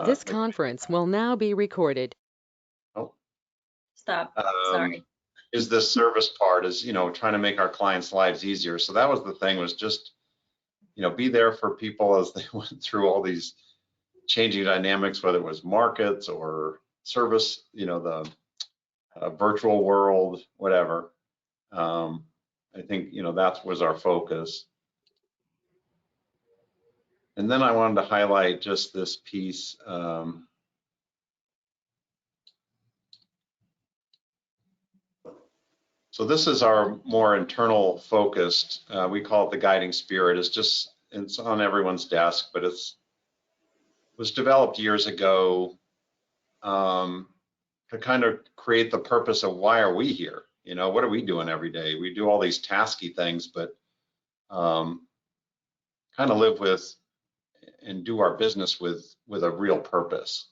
This conference will now be recorded. Oh, Stop. Sorry. is this service part is, trying to make our clients' lives easier. So that was the thing, was just, be there for people as they went through all these changing dynamics, whether it was markets or service, the virtual world, whatever. I think, that was our focus. And then I wanted to highlight just this piece. So this is our more internal focused, we call it the guiding spirit. It's on everyone's desk, but was developed years ago to kind of create the purpose of why are we here? What are we doing every day? We do all these tasky things, but kind of live with and do our business with a real purpose.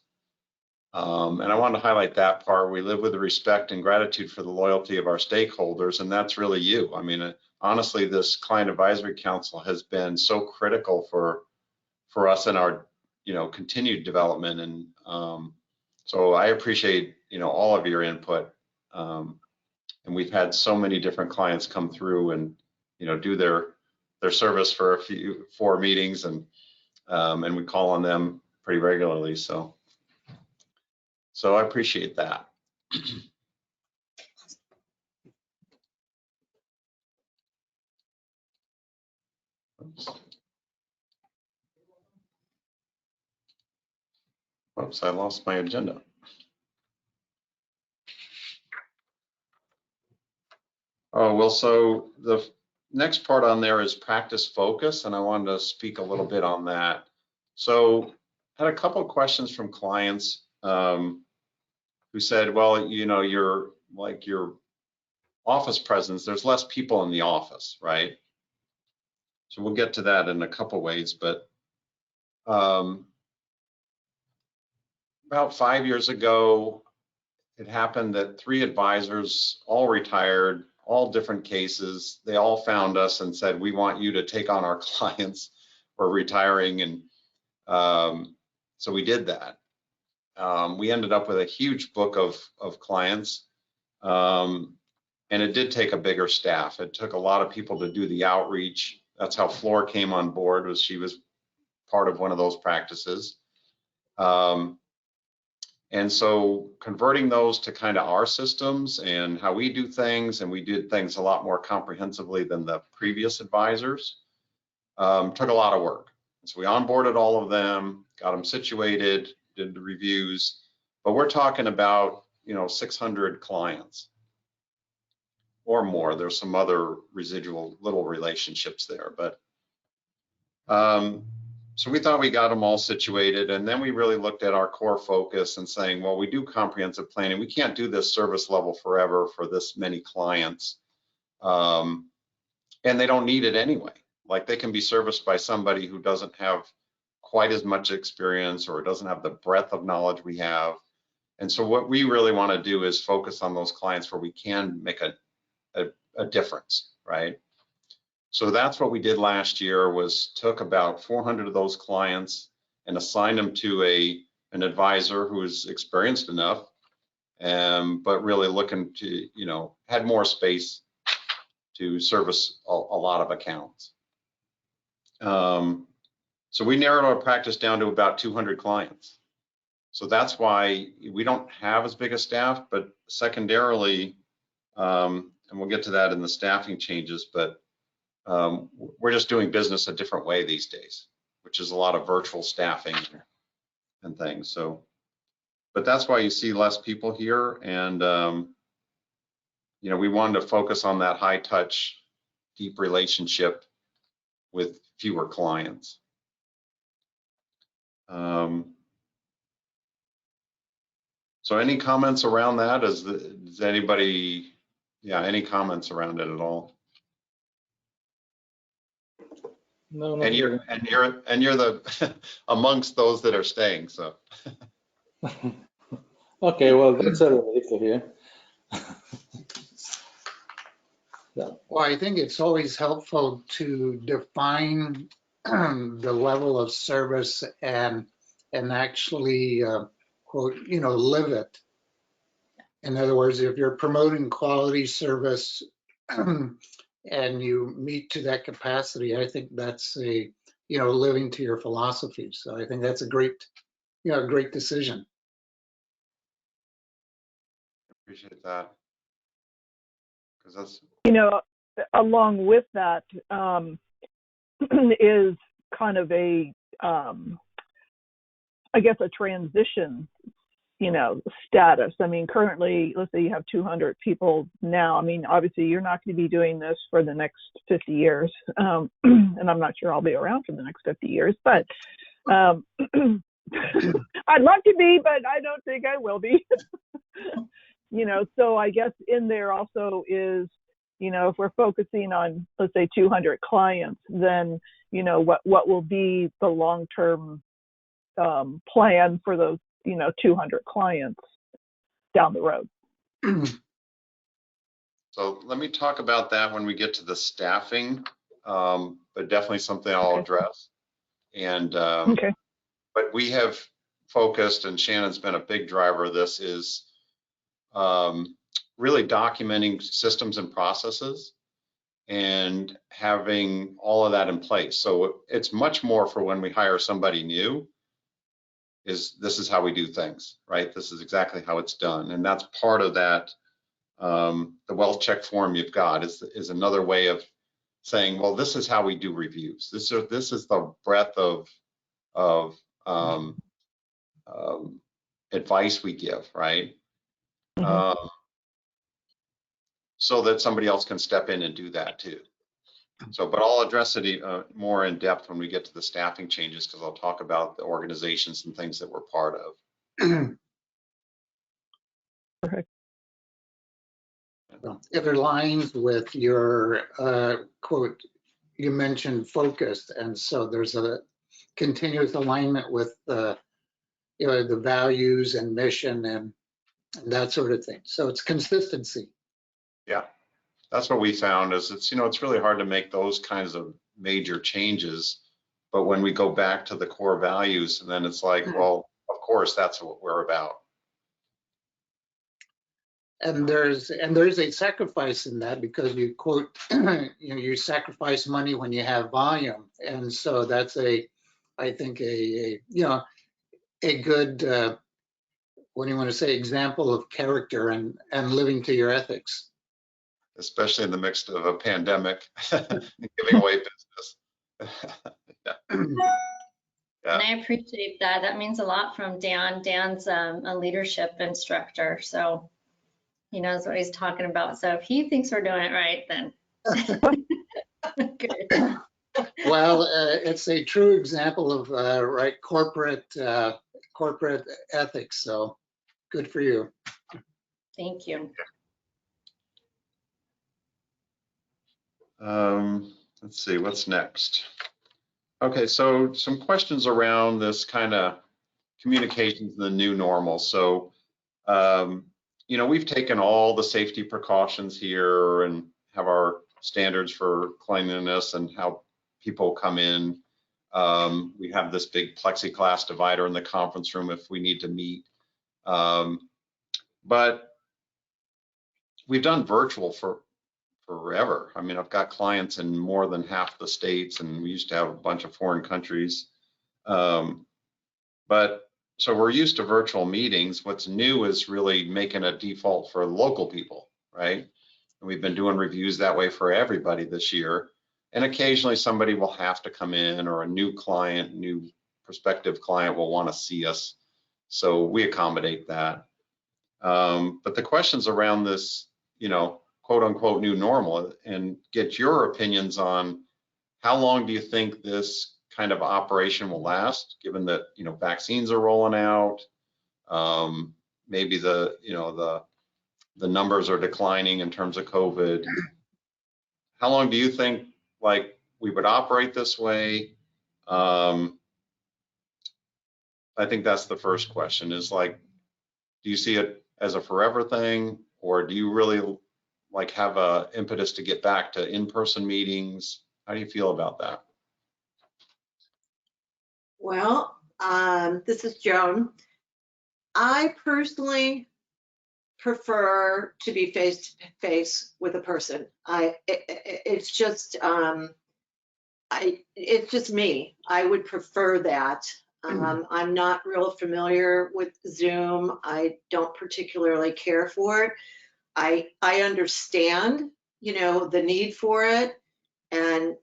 And I wanted to highlight that part. We live with the respect and gratitude for the loyalty of our stakeholders, and that's really you. I mean, honestly, this Client Advisory Council has been so critical for us in our, continued development. And so I appreciate, all of your input. And we've had so many different clients come through and, do their service for 4 meetings, and we call on them pretty regularly. So I appreciate that. Oops, I lost my agenda. Oh, well, so the next part on there is practice focus, and I wanted to speak a little bit on that. So I had a couple of questions from clients who said, well, your office presence, there's less people in the office, right? So we'll get to that in a couple ways, but about 5 years ago, it happened that 3 advisors, all retired, all different cases, they all found us and said, we want you to take on our clients. We're retiring. And so we did that. We ended up with a huge book of clients. And it did take a bigger staff. It took a lot of people to do the outreach. That's how Floor came on board, was she was part of one of those practices. And so converting those to kind of our systems and how we do things, and we did things a lot more comprehensively than the previous advisors, took a lot of work. So we onboarded all of them, got them situated, did the reviews, but we're talking about, 600 clients or more. There's some other residual little relationships there, but so we thought we got them all situated, and then we really looked at our core focus and saying, well, we do comprehensive planning. We can't do this service level forever for this many clients, and they don't need it anyway. Like, they can be serviced by somebody who doesn't have quite as much experience or doesn't have the breadth of knowledge we have. And so what we really want to do is focus on those clients where we can make a difference, right? So that's what we did last year, was took about 400 of those clients and assigned them to an advisor who is experienced enough, but really looking to, had more space to service a lot of accounts. So we narrowed our practice down to about 200 clients. So that's why we don't have as big a staff, but secondarily, and we'll get to that in the staffing changes, but we're just doing business a different way these days, which is a lot of virtual staffing and things. So, but that's why you see less people here. And, we wanted to focus on that high touch, deep relationship with fewer clients. So any comments around that? Does anybody, any comments around it at all? No, and you're the amongst those that are staying. So. Okay, well, that's a relief to hear. Well, I think it's always helpful to define the level of service and and actually, quote, live it. In other words, if you're promoting quality service and you meet to that capacity, I think that's living to your philosophy. So I think that's a great decision. Appreciate that. Because that's, Along with that is kind of a, I guess, a transition, status. I mean, currently, let's say you have 200 people now. I mean, obviously, you're not going to be doing this for the next 50 years. And I'm not sure I'll be around for the next 50 years, but I'd love to be, but I don't think I will be. So I guess in there also is, if we're focusing on, let's say, 200 clients, then, what will be the long-term plan for those, 200 clients down the road? so let me talk about that when we get to the staffing, but definitely something I'll address. And, Okay. but we have focused, and Shannon's been a big driver of this, is really documenting systems and processes and having all of that in place. So it's much more for when we hire somebody new, this is how we do things, right? This is exactly how it's done. And that's part of that, the wealth check form you've got is another way of saying, well, this is how we do reviews. This is the breadth of advice we give, right? Mm-hmm. So that somebody else can step in and do that too. So, but I'll address it more in depth when we get to the staffing changes, because I'll talk about the organizations and things that we're part of. Perfect. It aligns with your quote, you mentioned focused, and so there's a continuous alignment with the values and mission and that sort of thing. So it's consistency. Yeah, that's what we found is it's really hard to make those kinds of major changes, but when we go back to the core values, and then it's like, well, of course, that's what we're about. And there's a sacrifice in that, because you quote, you sacrifice money when you have volume, and so that's I think a good what do you want to say, example of character and living to your ethics. Especially in the midst of a pandemic and giving away business. Yeah. And I appreciate that. That means a lot from Dan. Dan's a leadership instructor, so he knows what he's talking about. So if he thinks we're doing it right, then good. Well, it's a true example of right corporate ethics. So good for you. Thank you. Let's see, what's next? Okay, so some questions around this kind of communications in the new normal. So, we've taken all the safety precautions here and have our standards for cleanliness and how people come in. We have this big plexiglass divider in the conference room if we need to meet. But we've done virtual for forever. I mean, I've got clients in more than half the states, and we used to have a bunch of foreign countries. But so we're used to virtual meetings. What's new is really making a default for local people, right? And we've been doing reviews that way for everybody this year. And occasionally somebody will have to come in, or a new client, new prospective client will want to see us. So we accommodate that. But the questions around this, quote unquote new normal, and get your opinions on how long do you think this kind of operation will last, given that vaccines are rolling out, maybe the numbers are declining in terms of COVID. How long do you think we would operate this way? I think that's the first question, is do you see it as a forever thing, or do you really have a impetus to get back to in-person meetings? How do you feel about that? Well, This is Joan. I personally prefer to be face to face with a person. It's just it's just me. I would prefer that. I'm not real familiar with Zoom. I don't particularly care for it. I understand, the need for it. And,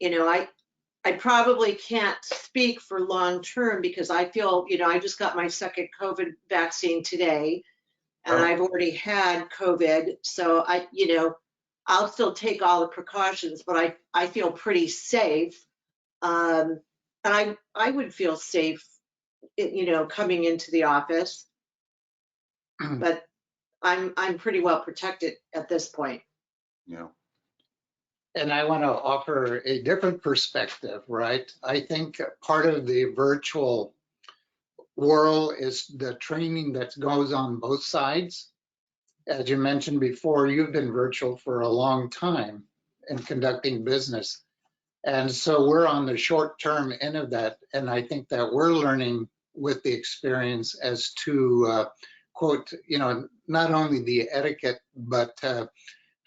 I probably can't speak for long term because I feel, I just got my second COVID vaccine today and I've already had COVID. So I'll still take all the precautions, but I feel pretty safe. And I would feel safe, coming into the office, but I'm pretty well protected at this point. Yeah. And I want to offer a different perspective, right? I think part of the virtual world is the training that goes on both sides. As you mentioned before, you've been virtual for a long time in conducting business. And so we're on the short-term end of that. And I think that we're learning with the experience as to, quote, not only the etiquette, but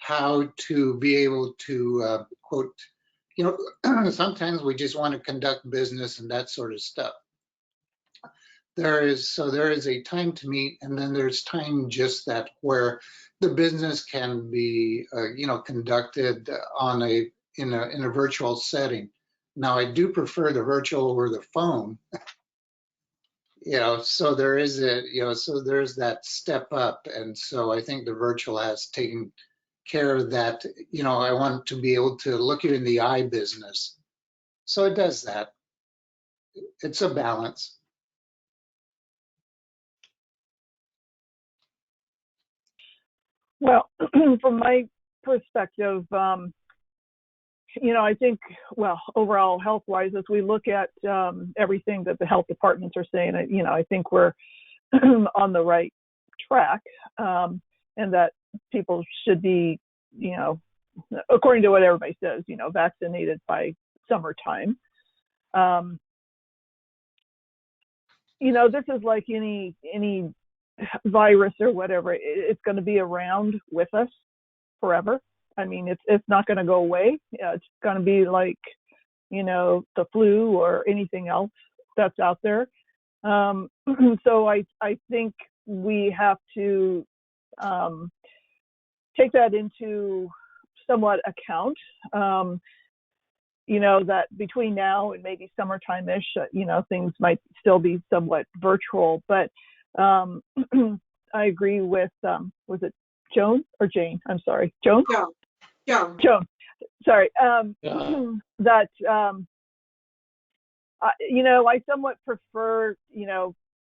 how to be able to, quote, sometimes we just want to conduct business and that sort of stuff. There is a time to meet, and then there's time just that where the business can be, conducted in a virtual setting. Now, I do prefer the virtual over the phone. So there is there's that step up, and so I think the virtual has taken care of that. I want to be able to look you in the eye business. So it does that. It's a balance. Well, from my perspective, I think, well, overall health-wise, as we look at everything that the health departments are saying, I think we're on the right track, and that people should be, according to what everybody says, vaccinated by summertime. This is like any virus or whatever. It's going to be around with us forever. I mean, it's not going to go away. It's going to be like, the flu or anything else that's out there. So I think we have to take that into somewhat account. That between now and maybe summertime-ish, things might still be somewhat virtual. But I agree with, was it Joan or Jane? I'm sorry, Joan? Joan. Sorry. That, I somewhat prefer,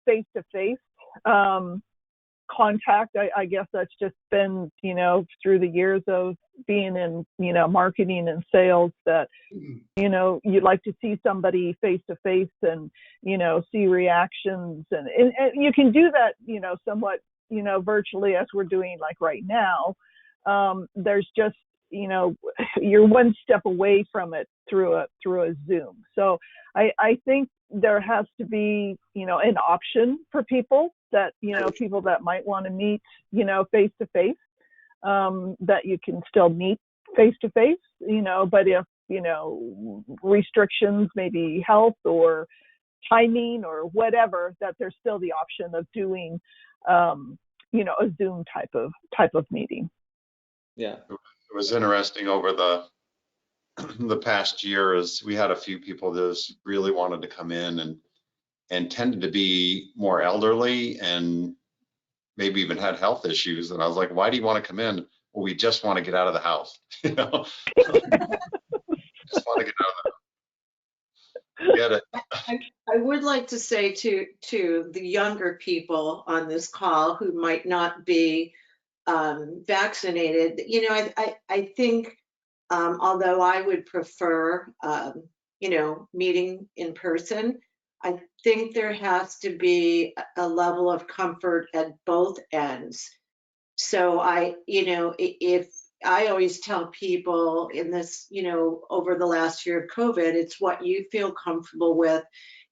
face-to-face contact. I guess that's just been, through the years of being in, marketing and sales that, you'd like to see somebody face-to-face and, see reactions. And you can do that, somewhat, virtually as we're doing like right now. There's just, you're one step away from it through a Zoom. So I think there has to be, an option for people that, people that might want to meet, face to face, that you can still meet face to face, but if, restrictions, maybe health or timing or whatever, that there's still the option of doing, a Zoom type of meeting. Yeah. It was interesting over the past year is we had a few people that just really wanted to come in and tended to be more elderly and maybe even had health issues. And I was like, why do you want to come in? Well, we just want to get out of the house. Just want to get out of the house. Get it. I would like to say to the younger people on this call who might not be vaccinated, I think, although I would prefer, meeting in person, I think there has to be a level of comfort at both ends. So if I always tell people in this, over the last year of COVID, it's what you feel comfortable with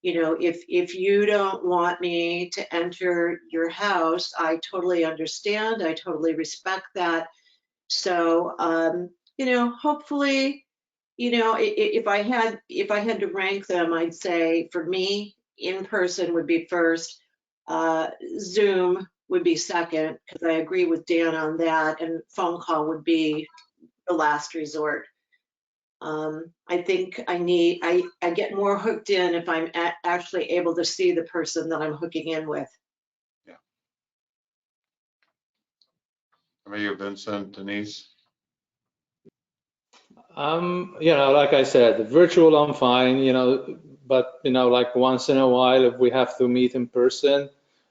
You know, if you don't want me to enter your house, I totally understand. I totally respect that. So, you know, hopefully, you know, if I had to rank them, I'd say for me, in person would be first, Zoom would be second, because I agree with Dan on that, and phone call would be the last resort. I think I get more hooked in if I'm actually able to see the person that I'm hooking in with. How about you, Vincent, Denise? You know, like I said, virtual I'm fine, you know, but you know, like once in a while, if we have to meet in person,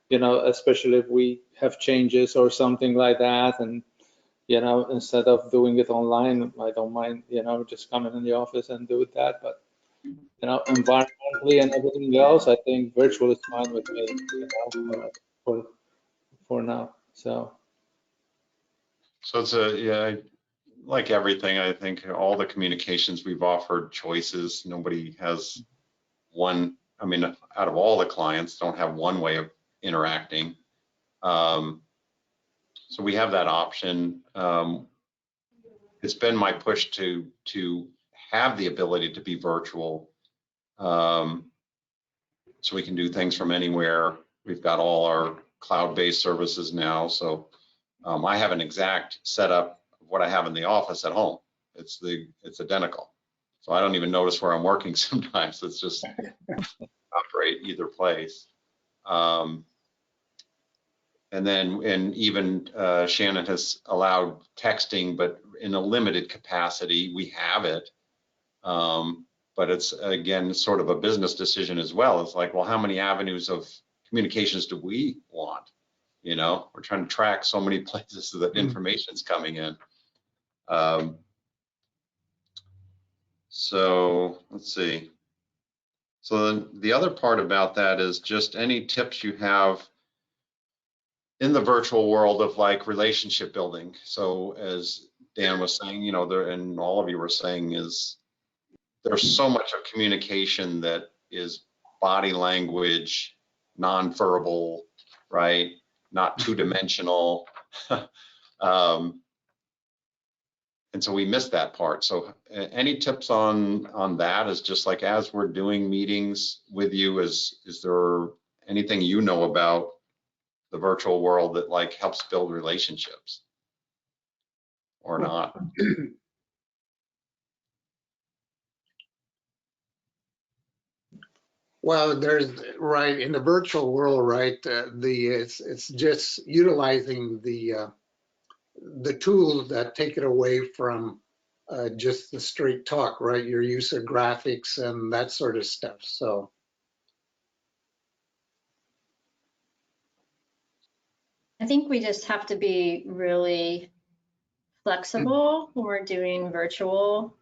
you know, especially if we have changes or something like that, and you know, instead of doing it online, I don't mind, you know, just coming in the office and do that. But you know, environmentally and everything else, I think virtual is fine with me, you know, for now. So. So it's like everything, I think all the communications we've offered choices. Nobody has one, I mean, out of all the clients, don't have one way of interacting. So we have that option. It's been my push to have the ability to be virtual, so we can do things from anywhere. We've got all our cloud-based services now, so I have an exact setup of what I have in the office at home. It's identical, so I don't even notice where I'm working sometimes. It's just operate either place. And even Shannon has allowed texting, but in a limited capacity. We have it, but it's again sort of a business decision as well. It's like, well, how many avenues of communications do we want? You know, we're trying to track so many places that information's coming in. So let's see. So then the other part about that is just any tips you have in the virtual world of like relationship building. So as Dan was saying, you know, and all of you were saying, is there's so much of communication that is body language, nonverbal, right? Not two-dimensional. And so we missed that part. So any tips on that? Is just like, as we're doing meetings with you, is there anything you know about the virtual world that like helps build relationships or not? Well, there's right in the virtual world, right? It's just utilizing the tools that take it away from just the straight talk, right? Your use of graphics and that sort of stuff. So. I think we just have to be really flexible when we're doing virtual.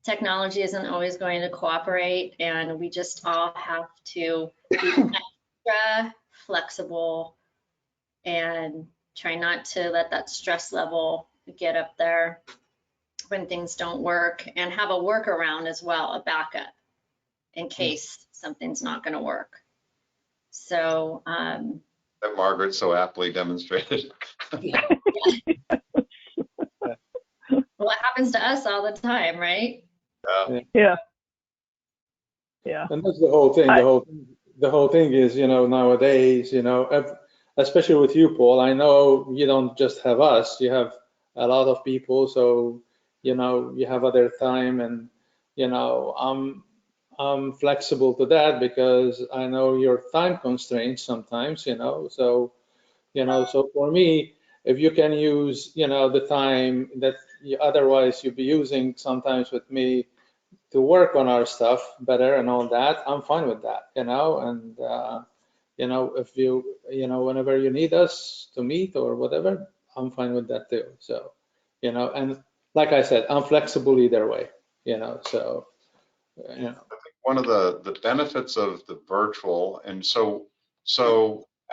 Technology isn't always going to cooperate, and we just all have to be extra flexible and try not to let that stress level get up there when things don't work, and have a workaround as well, a backup in case something's not going to work. So that Margaret so aptly demonstrated. Well, it happens to us all the time, right? Yeah. And that's the whole thing. The whole thing is, you know, nowadays, you know, especially with you, Paul, I know you don't just have us, you have a lot of people. So, you know, you have other time, and, you know, I'm flexible to that because I know your time constraints sometimes, you know. So, you know, so for me, if you can use, you know, the time that otherwise you'd be using sometimes with me to work on our stuff better and all that, I'm fine with that, you know. And you know, if you know, whenever you need us to meet or whatever, I'm fine with that too. So, you know, and like I said, I'm flexible either way, you know. So, you know, One of the benefits of the virtual, and so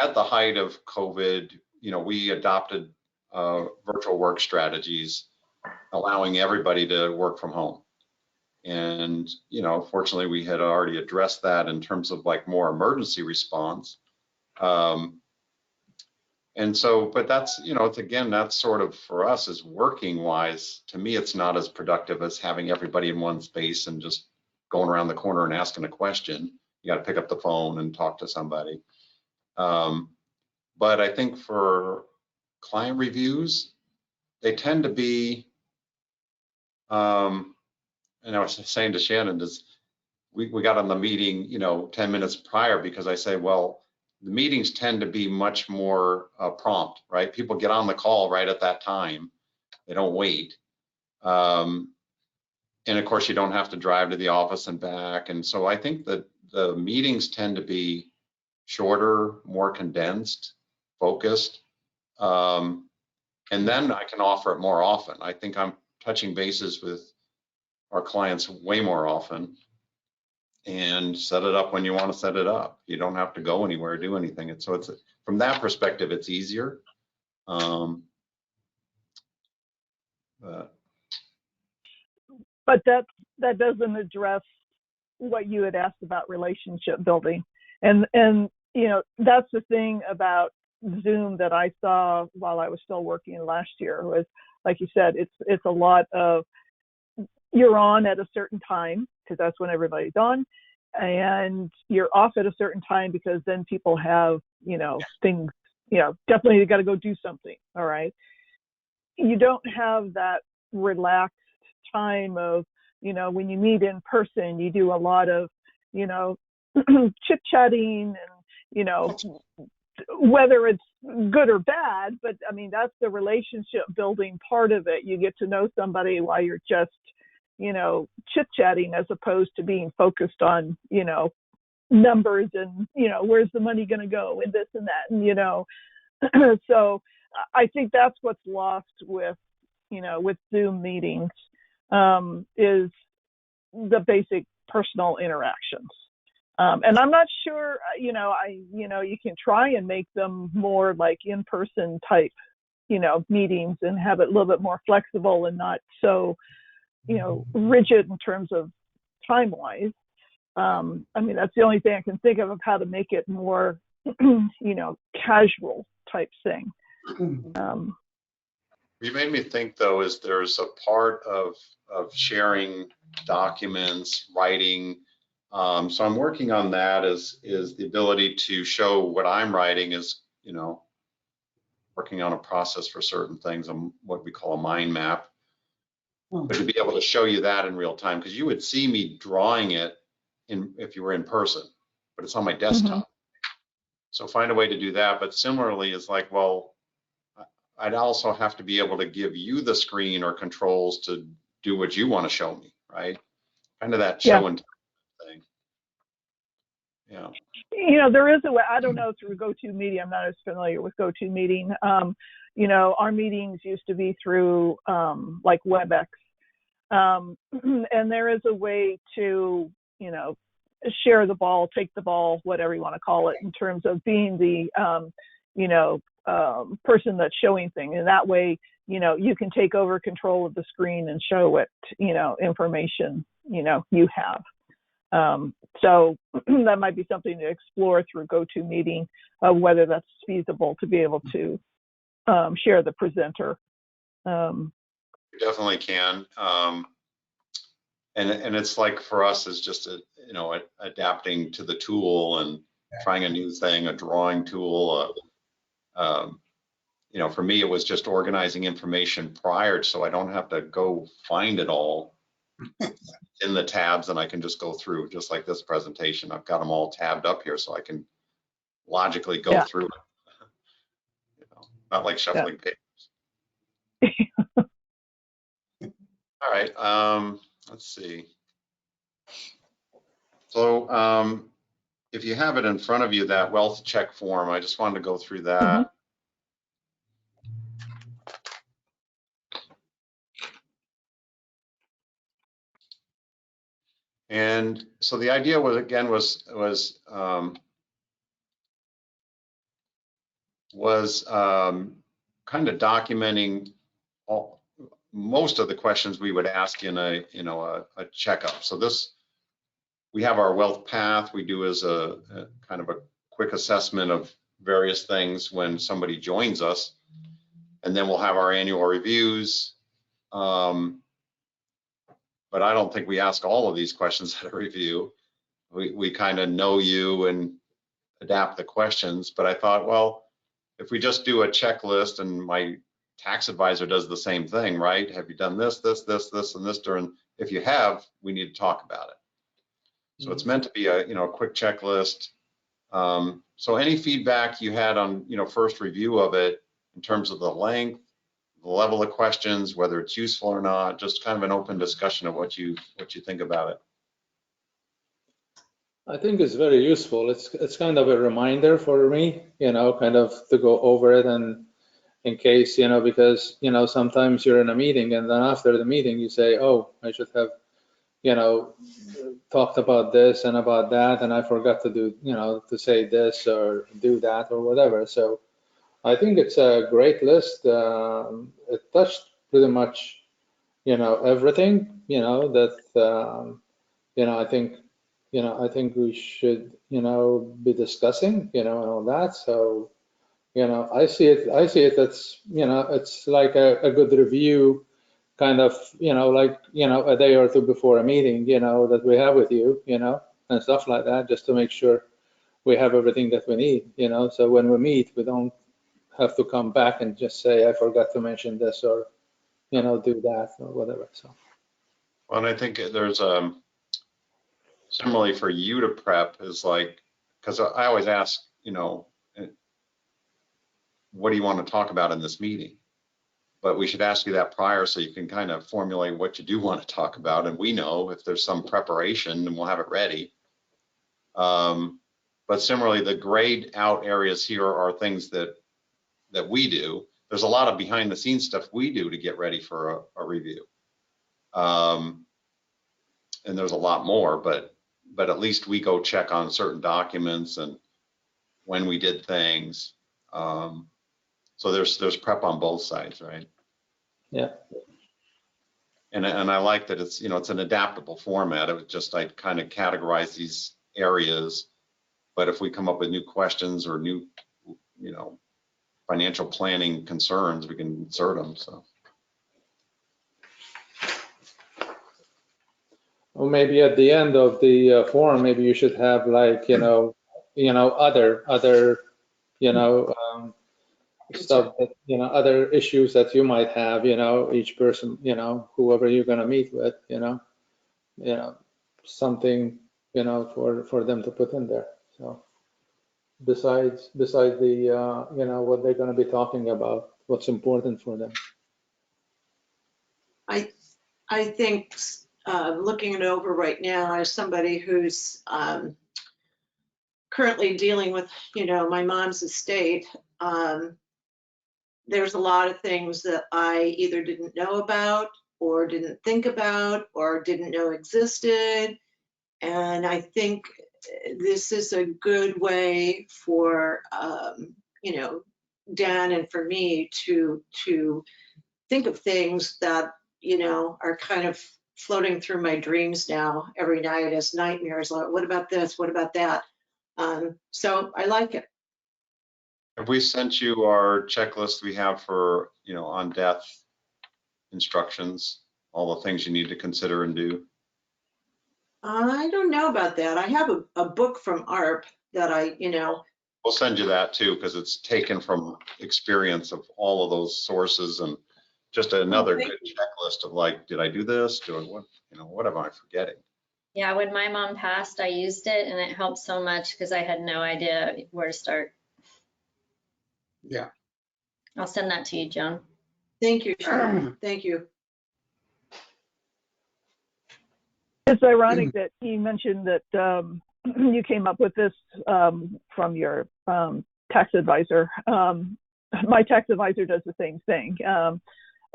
at the height of COVID, you know, we adopted virtual work strategies, allowing everybody to work from home. And, you know, fortunately we had already addressed that in terms of like more emergency response. And so, but that's, you know, it's again, that's sort of for us as working wise, to me, it's not as productive as having everybody in one space and just going around the corner and asking a question. You got to pick up the phone and talk to somebody. But I think for client reviews, they tend to be, and I was saying to Shannon, we got on the meeting, you know, 10 minutes prior, because I say, well, the meetings tend to be much more prompt, right? People get on the call right at that time. They don't wait. And of course, you don't have to drive to the office and back. And so I think that the meetings tend to be shorter, more condensed, focused. And then I can offer it more often. I think I'm touching bases with our clients way more often, and set it up when you want to set it up. You don't have to go anywhere or do anything. And so it's, from that perspective, it's easier. But that doesn't address what you had asked about relationship building. And you know, that's the thing about Zoom that I saw while I was still working last year, was, like you said, it's a lot of, you're on at a certain time because that's when everybody's on, and you're off at a certain time because then people have, you know, things, you know, definitely you got to go do something. All right. You don't have that relaxed time of, you know, when you meet in person, you do a lot of, you know, chit chatting, and, you know, whether it's good or bad, but I mean, that's the relationship building part of it. You get to know somebody while you're just, you know, chit chatting, as opposed to being focused on, you know, numbers and, you know, where's the money going to go and this and that, and, you know, so I think that's what's lost with, you know, with Zoom meetings, is the basic personal interactions. And I'm not sure, you know, you can try and make them more like in-person type, you know, meetings, and have it a little bit more flexible and not so, you know, rigid in terms of time-wise. I mean, that's the only thing I can think of how to make it more, you know, casual type thing. you made me think, though, is there's a part of sharing documents, writing. So I'm working on that, is the ability to show what I'm writing is, you know, working on a process for certain things, what we call a mind map. But to be able to show you that in real time, because you would see me drawing it if you were in person, but it's on my desktop. So find a way to do that. But similarly, it's like, well, I'd also have to be able to give you the screen or controls to do what you want to show me, right? Kind of that show and tell thing. Yeah. You know, there is a way, I don't know, through GoToMeeting, I'm not as familiar with GoToMeeting. You know, our meetings used to be through like WebEx. And there is a way to, you know, share the ball, take the ball, whatever you want to call it, in terms of being the, you know, person that's showing things. And that way, you know, you can take over control of the screen and show what, you know, information, you know, you have. So that might be something to explore through GoToMeeting, whether that's feasible to be able to share the presenter. You definitely can. And it's like, for us, is just you know, adapting to the tool and trying a new thing, a drawing tool. You know, for me, it was just organizing information prior, so I don't have to go find it all in the tabs, and I can just go through, just like this presentation. I've got them all tabbed up here, so I can logically go through it. You know, not like shuffling papers. All right, let's see. So if you have it in front of you, that wealth check form, I just wanted to go through that. And so the idea was, again, was kind of documenting most of the questions we would ask in a, you know, a checkup. So this, we have our wealth path. We do as a kind of a quick assessment of various things when somebody joins us. And then we'll have our annual reviews. But I don't think we ask all of these questions at a review. We kind of know you and adapt the questions. But I thought, well, if we just do a checklist and my tax advisor does the same thing, right? Have you done this, this, this, this, and this during? If you have, we need to talk about it. So it's meant to be a, you know, a quick checklist. So any feedback you had on, you know, first review of it in terms of the length, the level of questions, whether it's useful or not, just kind of an open discussion of what you think about it. I think it's very useful. It's kind of a reminder for me, you know, kind of to go over it, and in case, you know, because, you know, sometimes you're in a meeting and then after the meeting you say, oh, I should have, you know, talked about this and about that, and I forgot to do, you know, to say this or do that or whatever. So I think it's a great list. It touched pretty much, you know, everything, you know, that, you know, I think we should, you know, be discussing, you know, and all that. So, you know, I see it, that's, you know, it's like a good review kind of, you know, like, you know, a day or two before a meeting, you know, that we have with you, you know, and stuff like that, just to make sure we have everything that we need, you know. So when we meet, we don't have to come back and just say, I forgot to mention this, or, you know, do that or whatever. So. Well, and I think there's similarly for you to prep is like, because I always ask, you know, what do you want to talk about in this meeting? But we should ask you that prior so you can kind of formulate what you do want to talk about. And we know if there's some preparation, and we'll have it ready. But similarly, the grayed out areas here are things that we do. There's a lot of behind the scenes stuff we do to get ready for a review. And there's a lot more, but at least we go check on certain documents and when we did things. So there's prep on both sides, right? Yeah. And I like that it's, you know, it's an adaptable format. It was just, I kind of categorize these areas, but if we come up with new questions or new, you know, financial planning concerns, we can insert them. So. Well, maybe at the end of the forum, maybe you should have like, you know, other, you know, stuff that, you know, other issues that you might have, you know, each person, you know, whoever you're going to meet with, you know, something, you know, for them to put in there. So besides the, you know, what they're going to be talking about, what's important for them. I think looking it over right now as somebody who's currently dealing with, you know, my mom's estate, there's a lot of things that I either didn't know about or didn't think about or didn't know existed. And I think this is a good way for, you know, Dan and for me to think of things that, you know, are kind of floating through my dreams now every night as nightmares. Like, what about this? What about that? So I like it. Have we sent you our checklist we have for, you know, on death instructions, all the things you need to consider and do? I don't know about that. I have a book from ARP that I, you know. We'll send you that too, because it's taken from experience of all of those sources, and just another good checklist of like, did I do this? Do I, what, you know, what am I forgetting? Yeah, when my mom passed, I used it and it helped so much because I had no idea where to start. Yeah. I'll send that to you, Joan. Thank you, Sharon. Thank you. It's ironic that you mentioned that you came up with this from your tax advisor. My tax advisor does the same thing.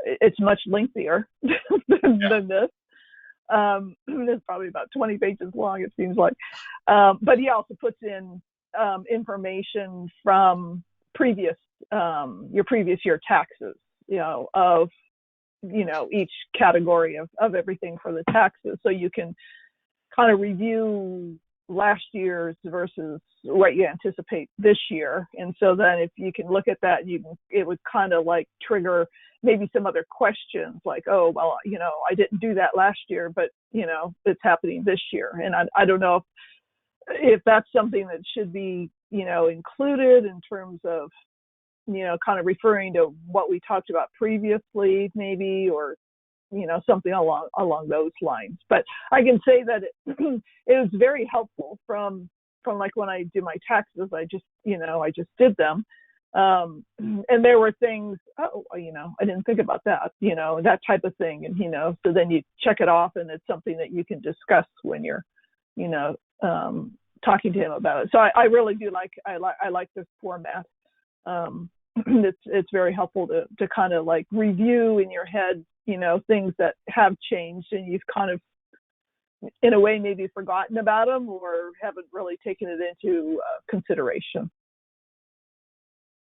It's much lengthier than this. It's probably about 20 pages long, it seems like. But he also puts in information from your previous year taxes, you know, of you know, each category of everything for the taxes. So you can kind of review last year's versus what you anticipate this year. And so then if you can look at that, it would kind of like trigger maybe some other questions like, oh, well, you know, I didn't do that last year, but, you know, it's happening this year. And I don't know if that's something that should be, you know, included in terms of, you know, kind of referring to what we talked about previously, maybe, or, you know, something along those lines. But I can say that it was very helpful from like when I do my taxes, I just did them. And there were things, oh, you know, I didn't think about that, you know, that type of thing. And, you know, so then you check it off and it's something that you can discuss when you're, you know, talking to him about it. So I really do like this format. It's very helpful to kind of like review in your head, you know, things that have changed and you've kind of, in a way, maybe forgotten about them or haven't really taken it into consideration.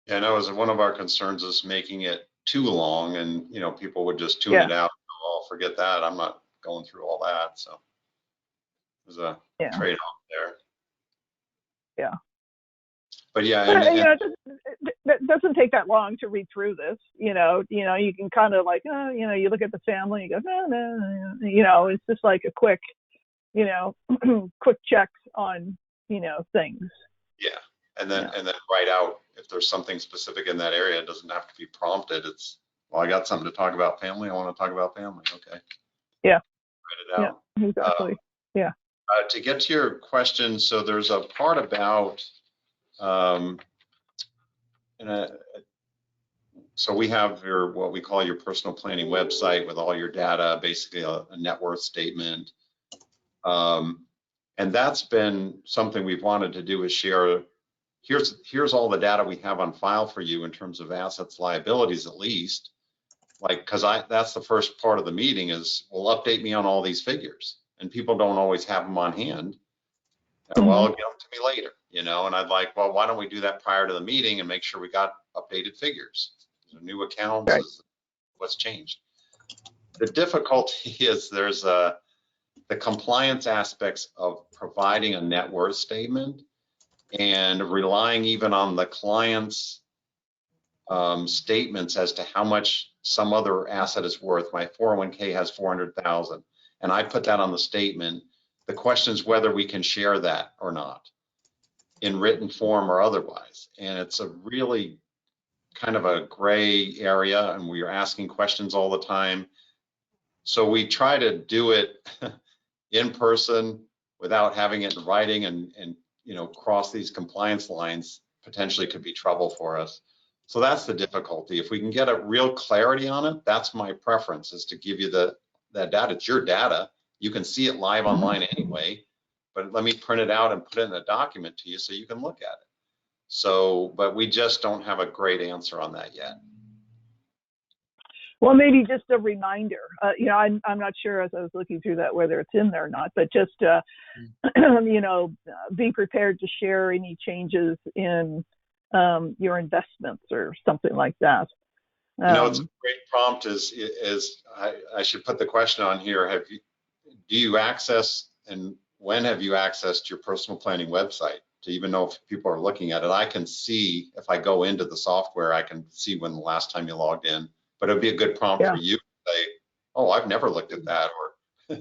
Yeah, I know as one of our concerns is making it too long, and you know, people would just tune it out. Oh, forget that. I'm not going through all that. So there's a trade-off there. Yeah. But yeah, but, you know, it doesn't take that long to read through this. You know, you can kind of like, you know, you look at the family, you go, no, you know, it's just like a quick, you know, quick check on, you know, things. Yeah, and then write out if there's something specific in that area. It doesn't have to be prompted. It's, well, I got something to talk about family. I want to talk about family. Okay. Yeah. Write it out. Yeah, exactly. Yeah. To get to your question, so there's a part about, so we have what we call your personal planning website with all your data, basically a net worth statement. And that's been something we've wanted to do, is share, here's all the data we have on file for you in terms of assets, liabilities, at least. Like, because that's the first part of the meeting is, well, update me on all these figures. And people don't always have them on hand. Well, get them to me later, you know, and I'd like, well, why don't we do that prior to the meeting and make sure we got updated figures, new accounts, right. What's changed. The difficulty is there's the compliance aspects of providing a net worth statement and relying even on the client's statements as to how much some other asset is worth. My 401k has 400,000 and I put that on the statement. The question is whether we can share that or not in written form or otherwise. And it's a really kind of a gray area and we are asking questions all the time. So we try to do it in person without having it in writing and you know, cross these compliance lines potentially could be trouble for us. So that's the difficulty. If we can get a real clarity on it, that's my preference, is to give you that data. It's your data. You can see it live online anyway, but let me print it out and put it in a document to you so you can look at it. So, but we just don't have a great answer on that yet. Well, maybe just a reminder. You know, I'm not sure as I was looking through that whether it's in there or not, but just you know, be prepared to share any changes in your investments or something like that. You know, it's a great prompt. I should put the question on here. Do you access, and when have you accessed your personal planning website to even know if people are looking at it? I can see, if I go into the software, I can see when the last time you logged in, but it'd be a good prompt for you to say, oh, I've never looked at that, or, or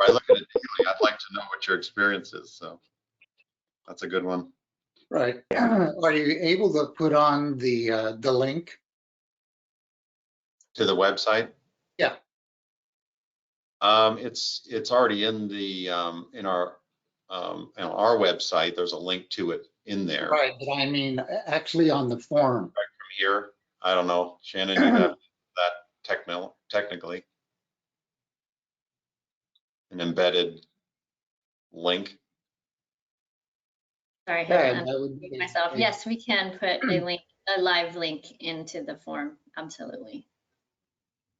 I look at it daily. I'd like to know what your experience is. So that's a good one. Right. Are you able to put on the link to the website? Yeah. It's already in the in our website. There's a link to it in there. Right, but I mean actually on the form. Right from here, I don't know, Shannon, you have that technically an embedded link. Sorry, I myself. Yes, we can put a live link into the form. Absolutely.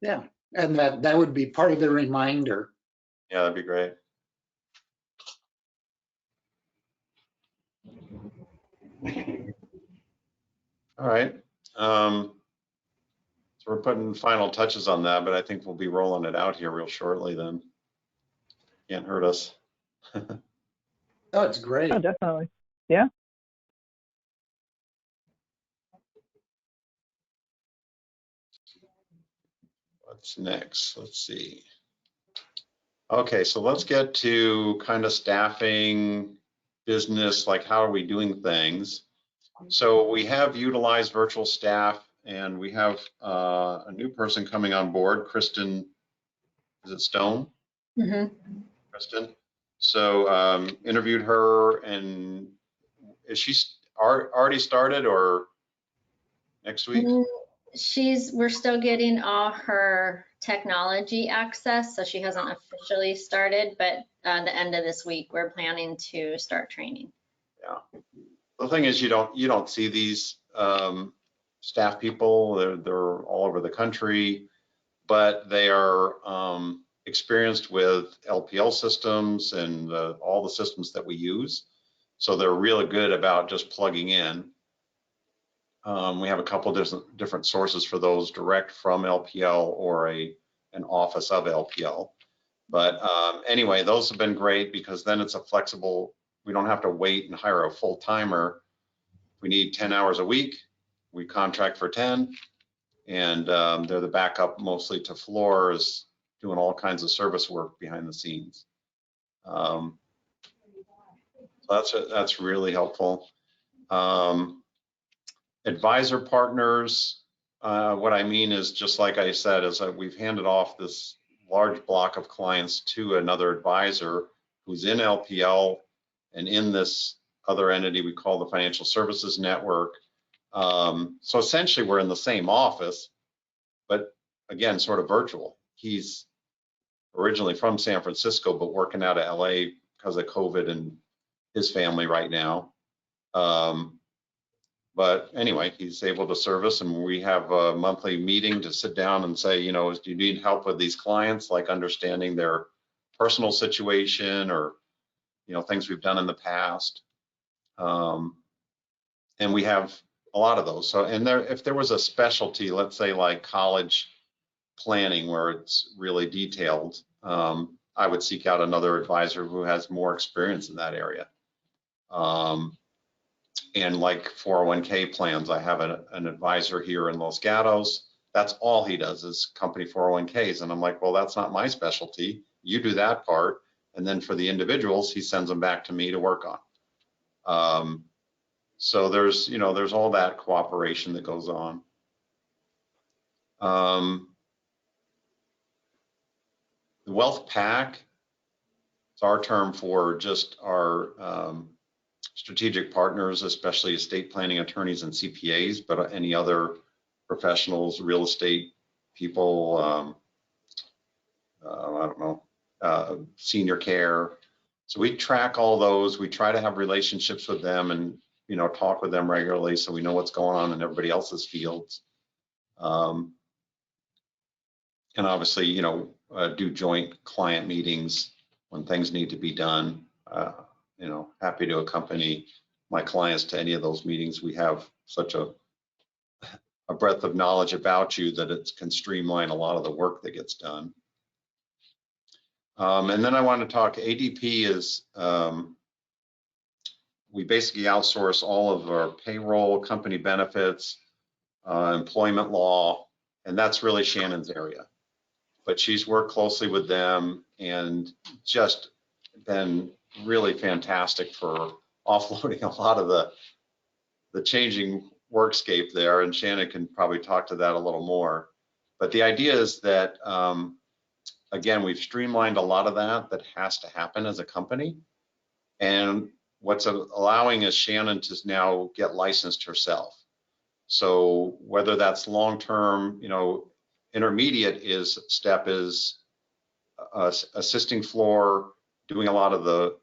Yeah, and that would be part of the reminder. Yeah, that'd be great. All right. So we're putting final touches on that, but I think we'll be rolling it out here real shortly then. Can't hurt us. Oh, it's great. Oh, definitely. Yeah. What's next? Let's see. Okay, so let's get to kind of staffing, business, like how are we doing things? So we have utilized virtual staff, and we have a new person coming on board, Kristen, is it Stone? Mhm. Kristen. So interviewed her, and is she already started or next week? We're still getting all her technology access, so she hasn't officially started, but the end of this week, we're planning to start training. Yeah. The thing is, you don't see these staff people. They're all over the country, but they are experienced with LPL systems and all the systems that we use. So they're really good about just plugging in. We have a couple different sources for those, direct from LPL or an office of LPL. But anyway, those have been great because then it's a flexible, we don't have to wait and hire a full timer. We need 10 hours a week. We contract for 10, and they're the backup mostly to floors, doing all kinds of service work behind the scenes. So that's really helpful. Advisor partners, what I mean is, just like I said, is that we've handed off this large block of clients to another advisor who's in LPL and in this other entity we call the Financial Services Network. So essentially we're in the same office, but again, sort of virtual. He's originally from San Francisco, but working out of LA because of COVID and his family right now. But anyway, he's able to service, and we have a monthly meeting to sit down and say, you know, do you need help with these clients, like understanding their personal situation or, you know, things we've done in the past. And we have a lot of those. So, and if there was a specialty, let's say like college planning, where it's really detailed, I would seek out another advisor who has more experience in that area. And like 401k plans, I have an advisor here in Los Gatos. That's all he does is company 401ks. And I'm like, well, that's not my specialty. You do that part. And then for the individuals, he sends them back to me to work on. So there's, you know, there's all that cooperation that goes on. The Wealth Pack, it's our term for just our strategic partners, especially estate planning attorneys and CPAs, but any other professionals, real estate people, I don't know, senior care. So we track all those. We try to have relationships with them and, you know, talk with them regularly so we know what's going on in everybody else's fields. And obviously, you know, do joint client meetings when things need to be done. You know, happy to accompany my clients to any of those meetings. We have such a breadth of knowledge about you that it can streamline a lot of the work that gets done. And then I want to talk, ADP is, we basically outsource all of our payroll, company benefits, employment law, and that's really Shannon's area. But she's worked closely with them and just been really fantastic for offloading a lot of the changing workscape there, and Shannon can probably talk to that a little more. But the idea is that, again, we've streamlined a lot of that has to happen as a company. And what's allowing is Shannon to now get licensed herself. So whether that's long-term, you know, intermediate step is assisting Floor, doing a lot of the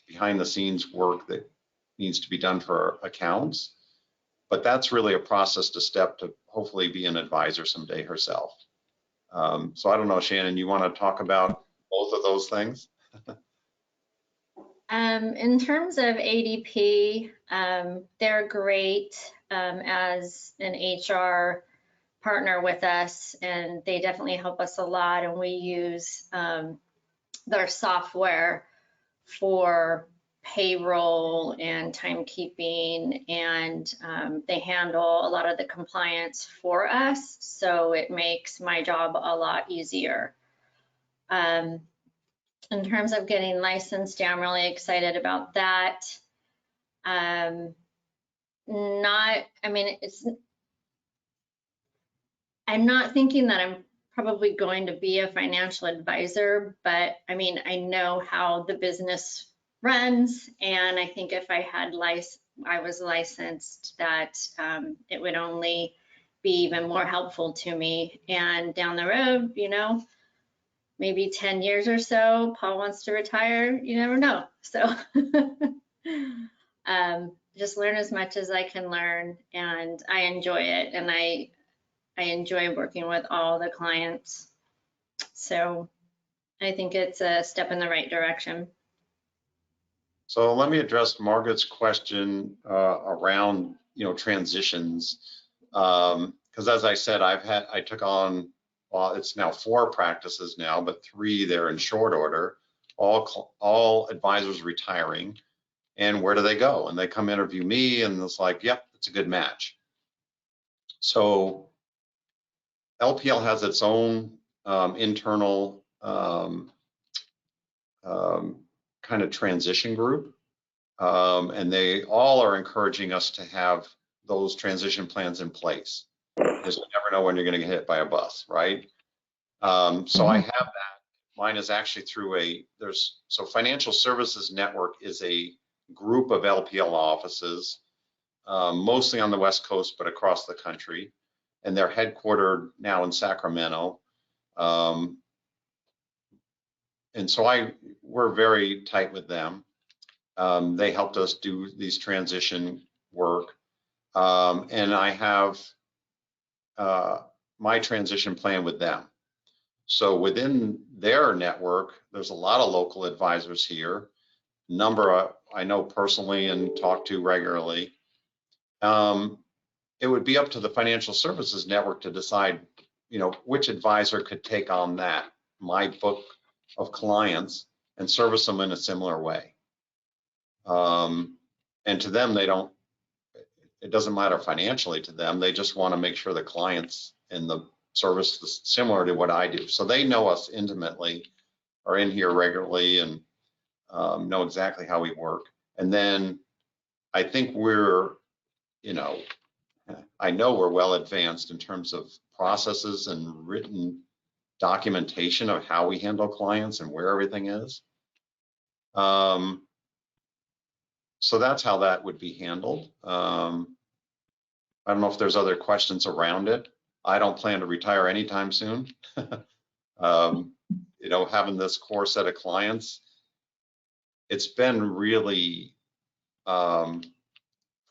behind the scenes work that needs to be done for accounts. But that's really a process to step to hopefully be an advisor someday herself. So I don't know, Shannon, you want to talk about both of those things? In terms of ADP, they're great as an HR partner with us, and they definitely help us a lot. And we use their software for payroll and timekeeping, and they handle a lot of the compliance for us. So it makes my job a lot easier. In terms of getting licensed, yeah, I'm really excited about that. I'm not thinking that I'm probably going to be a financial advisor, but I mean, I know how the business runs, and I think if I was licensed, that it would only be even more helpful to me. And down the road, you know, maybe 10 years or so, Paul wants to retire, you never know. So just learn as much as I can learn, and I enjoy it. And I enjoy working with all the clients. So I think it's a step in the right direction. So let me address Margaret's question around, you know, transitions. Because as I said, I took on, well, it's now 4 practices now, but 3 they're in short order, all advisors retiring. And where do they go? And they come interview me, and it's like, yep, it's a good match. So LPL has its own internal kind of transition group, and they all are encouraging us to have those transition plans in place, because you never know when you're going to get hit by a bus, right? So I have that. Mine is actually through so Financial Services Network is a group of LPL offices, mostly on the West Coast, but across the country. And they're headquartered now in Sacramento. And so we're very tight with them. They helped us do these transition work. And I have my transition plan with them. So within their network, there's a lot of local advisors here, number I know personally and talk to regularly. It would be up to the Financial Services Network to decide, you know, which advisor could take on my book of clients, and service them in a similar way. And to them, it doesn't matter financially to them. They just want to make sure the clients and the service is similar to what I do. So they know us intimately, are in here regularly, and know exactly how we work. And then I think I know we're well advanced in terms of processes and written documentation of how we handle clients and where everything is. So that's how that would be handled. I don't know if there's other questions around it. I don't plan to retire anytime soon. You know, having this core set of clients, it's been really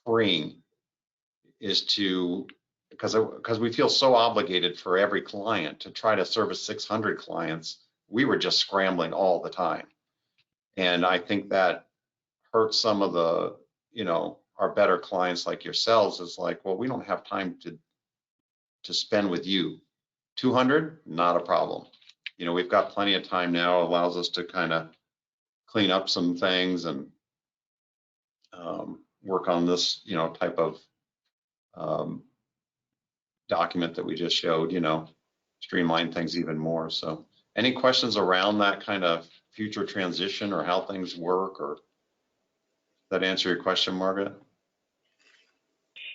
freeing, because we feel so obligated for every client to try to service 600 clients. We were just scrambling all the time. And I think that hurts some of the, you know, our better clients like yourselves, is like, well, we don't have time to spend with you. 200, not a problem. You know, we've got plenty of time now. It allows us to kind of clean up some things and work on this, you know, type of document that we just showed, you know, streamline things even more. So any questions around that kind of future transition or how things work, or that answer your question, Margaret?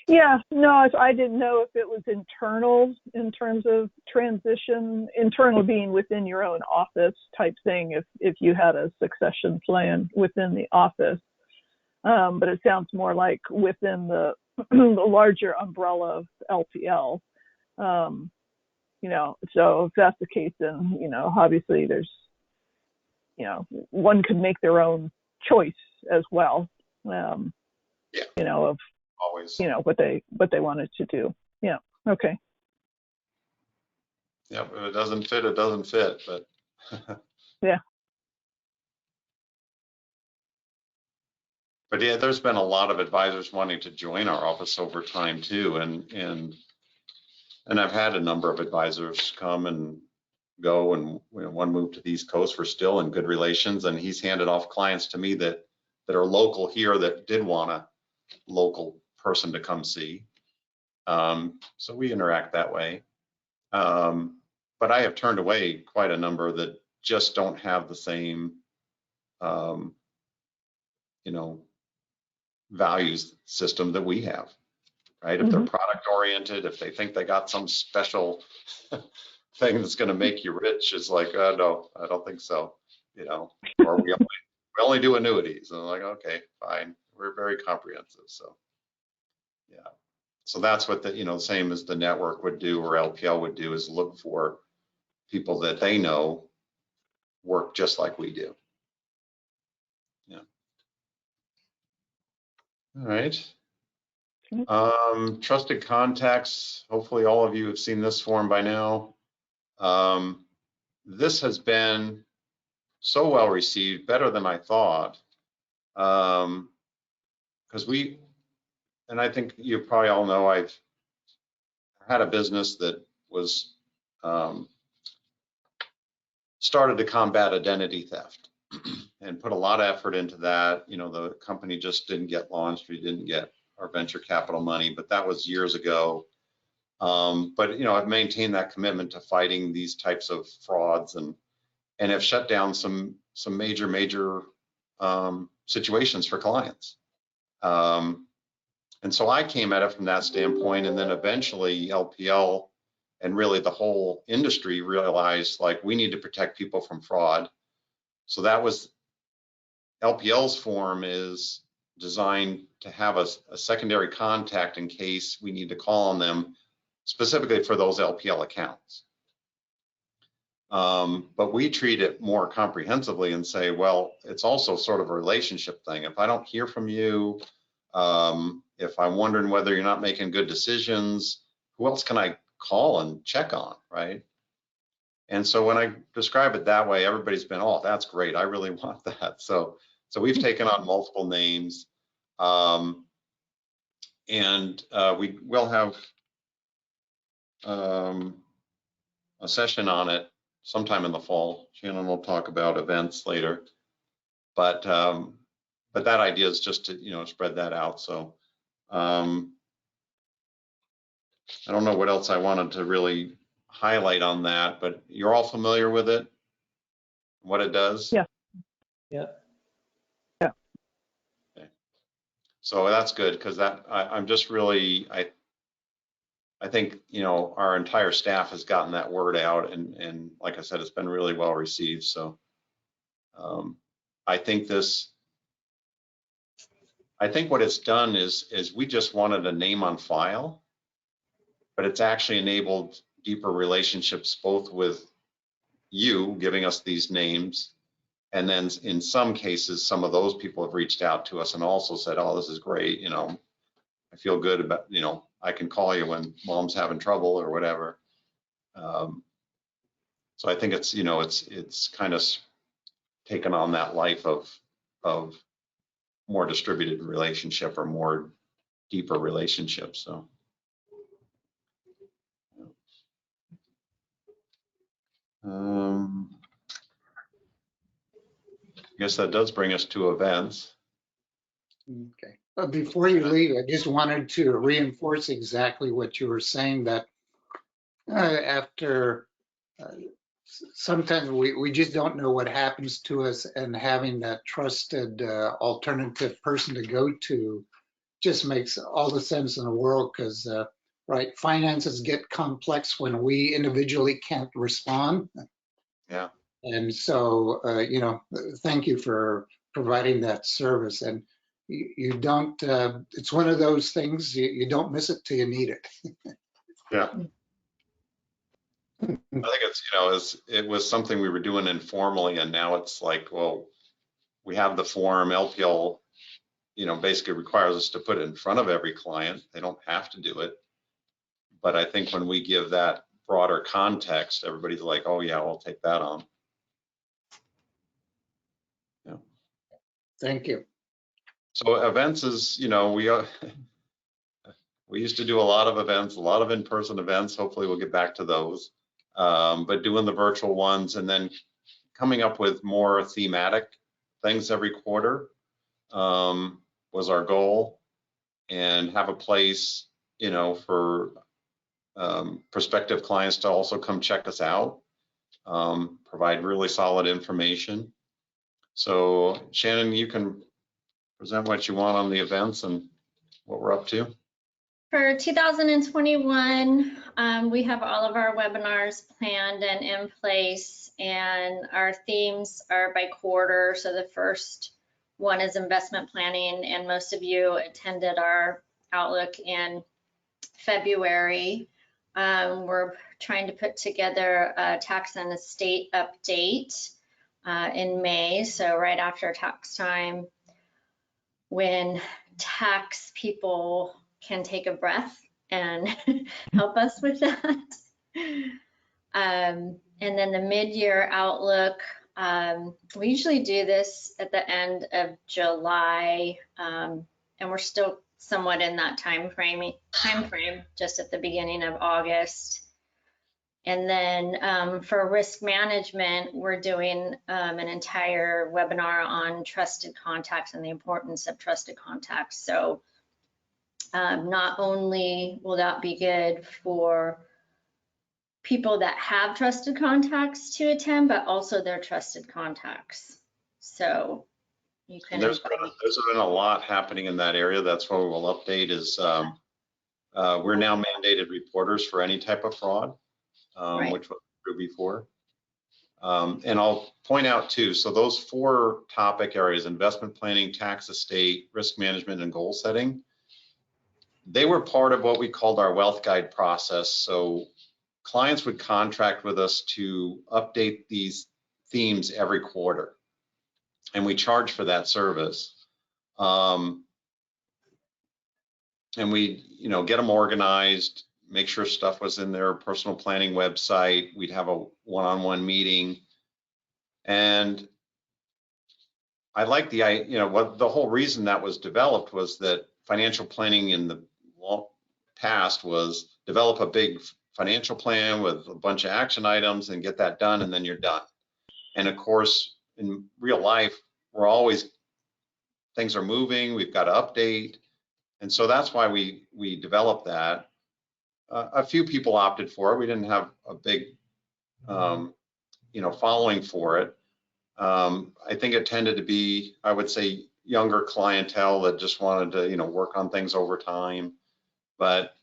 Yeah, no, I didn't know if it was internal in terms of transition, internal being within your own office type thing, if you had a succession plan within the office. But it sounds more like within the larger umbrella of LPL. You know, so if that's the case, then, you know, obviously there's, you know, one could make their own choice as well. Yeah. You know, of Always. You know, what they wanted to do. Yeah. Okay. Yeah, if it doesn't fit, it doesn't fit, but Yeah. But yeah, there's been a lot of advisors wanting to join our office over time too, and And I've had a number of advisors come and go, and one moved to the East Coast. We're still in good relations, and he's handed off clients to me that are local here that did want a local person to come see. So we interact that way. But I have turned away quite a number that just don't have the same, values system that we have, right? If they're product oriented, if they think they got some special thing that's going to make you rich, it's like, no, I don't think so, or we only do annuities. And I'm like, okay, fine. We're very comprehensive. So, yeah. So that's what the, same as the network would do or LPL would do, is look for people that they know work just like we do. Yeah. All right. Trusted contacts. Hopefully all of you have seen this form by now. This has been so well received, better than I thought. Because and I think you probably all know, I've had a business that was started to combat identity theft and put a lot of effort into that. The company just didn't get launched. We didn't get our venture capital money, but that was years ago. But I've maintained that commitment to fighting these types of frauds, and have shut down some major situations for clients. And so I came at it from that standpoint, and then eventually LPL and really the whole industry realized, like, we need to protect people from fraud. So that was LPL's form is designed to have a secondary contact in case we need to call on them specifically for those LPL accounts. But we treat it more comprehensively and say, well, it's also sort of a relationship thing. If I don't hear from you, if I'm wondering whether you're not making good decisions, who else can I call and check on, right? And so when I describe it that way, everybody's been, oh, that's great. I really want that. So we've taken on multiple names, and we will have a session on it sometime in the fall. Shannon will talk about events later, but that idea is just to spread that out. So I don't know what else I wanted to really highlight on that, but you're all familiar with it, what it does? Yeah. Yeah. Yeah. Okay. So that's good, because I'm just really, I think, our entire staff has gotten that word out, and like I said, it's been really well received. So I think what it's done is we just wanted a name on file, but it's actually enabled deeper relationships, both with you giving us these names, and then in some cases, some of those people have reached out to us and also said, oh, this is great. I feel good about, I can call you when mom's having trouble or whatever. So I think it's, it's kind of taken on that life of more distributed relationship or more deeper relationships. So. I guess that does bring us to events. Okay. But before you leave, I just wanted to reinforce exactly what you were saying, that after sometimes we just don't know what happens to us, and having that trusted alternative person to go to just makes all the sense in the world, because right, finances get complex when we individually can't respond. Yeah. And so, thank you for providing that service. And you don't, it's one of those things, you don't miss it till you need it. Yeah. I think it's, it was something we were doing informally, and now it's like, well, we have the form. LPL, basically requires us to put it in front of every client. They don't have to do it. But I think when we give that broader context, everybody's like, oh yeah, we'll take that on. Yeah. Thank you. So events is, we We used to do a lot of events, a lot of in-person events. Hopefully we'll get back to those. But doing the virtual ones and then coming up with more thematic things every quarter was our goal, and have a place, you know, for prospective clients to also come check us out, provide really solid information. So Shannon, you can present what you want on the events and what we're up to. For 2021, we have all of our webinars planned and in place, and our themes are by quarter. So the first one is investment planning, and most of you attended our Outlook in February. We're trying to put together a tax and estate update in May, so right after tax time, when tax people can take a breath and help us with that. And then the mid-year outlook, we usually do this at the end of July, and we're still somewhat in that time frame, just at the beginning of August. And then for risk management, we're doing an entire webinar on trusted contacts and the importance of trusted contacts. So not only will that be good for people that have trusted contacts to attend, but also their trusted contacts. So you can. There's been a lot happening in that area. That's what we'll update is we're now mandated reporters for any type of fraud, right, which was true before. And I'll point out too, so those 4 topic areas, investment planning, tax estate, risk management, and goal setting, they were part of what we called our wealth guide process. So clients would contract with us to update these themes every quarter, and we charge for that service. And we, you know, get them organized, make sure stuff was in their personal planning website. We'd have a one-on-one meeting. And I like the, you know, what the whole reason that was developed was that financial planning in the past was develop a big financial plan with a bunch of action items and get that done, and then you're done. And of course, in real life, we're always, things are moving, we've got to update. And so that's why we developed that. A few people opted for it. We didn't have a big, you know, following for it. I think it tended to be, I would say, younger clientele that just wanted to, you know, work on things over time. But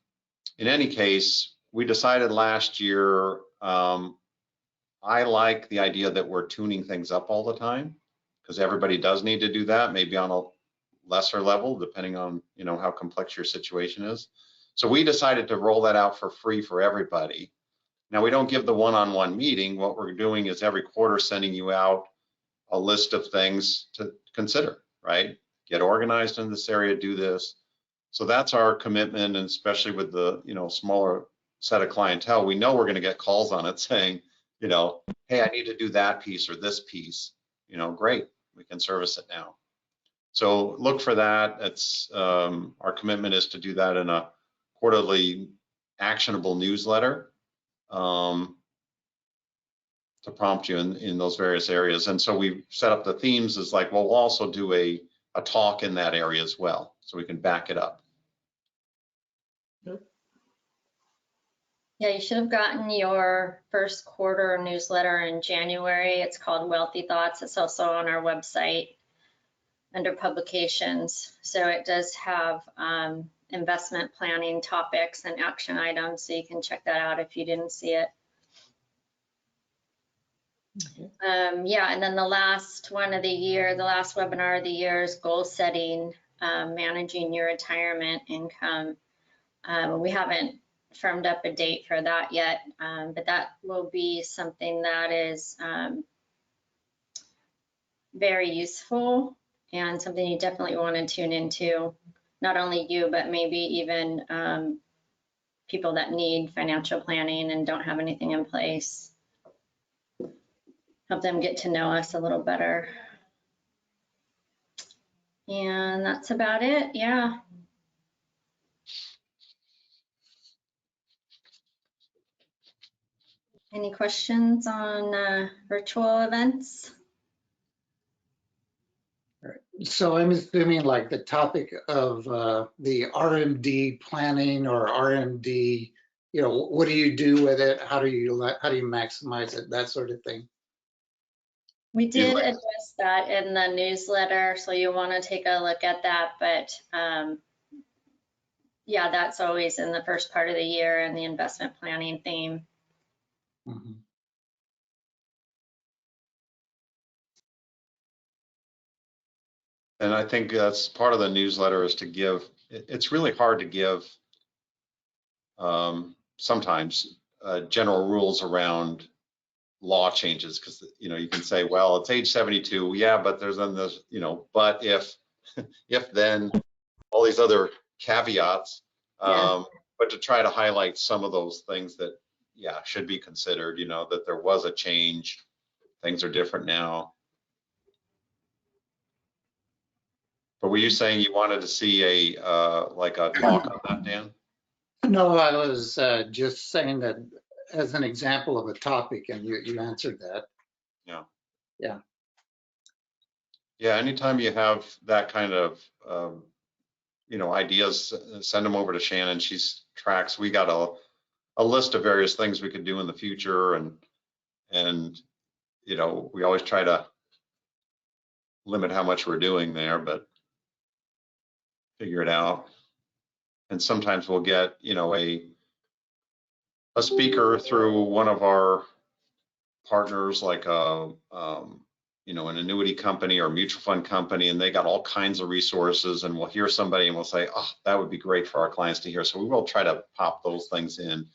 in any case, we decided last year, I like the idea that we're tuning things up all the time, because everybody does need to do that, maybe on a lesser level, depending on, you know, how complex your situation is. So we decided to roll that out for free for everybody. Now, we don't give the one-on-one meeting. What we're doing is every quarter sending you out a list of things to consider, right? Get organized in this area, do this. So that's our commitment, and especially with the, you know, smaller set of clientele, we know we're going to get calls on it saying, you know, hey, I need to do that piece or this piece. You know, great, we can service it now. So look for that. It's our commitment is to do that in a quarterly actionable newsletter to prompt you in those various areas. And so we set up the themes as like, well, we'll also do a talk in that area as well, so we can back it up. Yeah, you should have gotten your first quarter newsletter in January. It's called Wealthy Thoughts. It's also on our website under publications. So it does have investment planning topics and action items, so you can check that out if you didn't see it. Yeah, and then the last one of the year, the last webinar of the year is goal setting, managing your retirement income. We haven't firmed up a date for that yet, but that will be something that is very useful and something you definitely want to tune into. Not only you, but maybe even people that need financial planning and don't have anything in place. Help them get to know us a little better. And that's about it, yeah. Any questions on virtual events? So I'm assuming like the topic of the RMD planning or RMD, you know, what do you do with it? How do you maximize it? That sort of thing. We Do you did like- address that in the newsletter, so you want to take a look at that. But yeah, that's always in the first part of the year and the investment planning theme. Mhm. And I think that's part of the newsletter is to give, it's really hard to give sometimes general rules around law changes because, you know, you can say, well, it's age 72. Yeah, but there's then this, you know, but if then all these other caveats. Yeah. But to try to highlight some of those things that, yeah, should be considered, you know, that there was a change. Things are different now. But were you saying you wanted to see a like a talk on that, Dan? No, I was just saying that as an example of a topic, and you answered that. Yeah, anytime you have that kind of, you know, ideas, send them over to Shannon. She's tracks. We got a list of various things we could do in the future, and you know, we always try to limit how much we're doing there, but figure it out. And sometimes we'll get, you know, a speaker through one of our partners, like a you know, an annuity company or mutual fund company, and they got all kinds of resources, and we'll hear somebody and we'll say, oh, that would be great for our clients to hear. So we will try to pop those things in.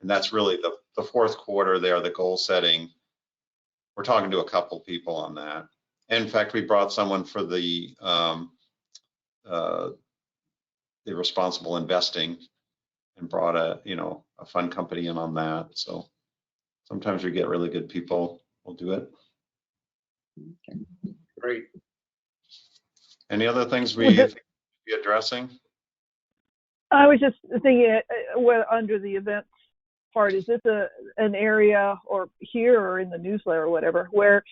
And that's really the fourth quarter there, the goal setting. We're talking to a couple people on that. And in fact, we brought someone for the responsible investing and brought a, you know, a fund company in on that. So sometimes we get really good people. We'll do it. Great. Any other things we Well, think we should be addressing? I was just thinking, under the events part, is this an area or here or in the newsletter or whatever, where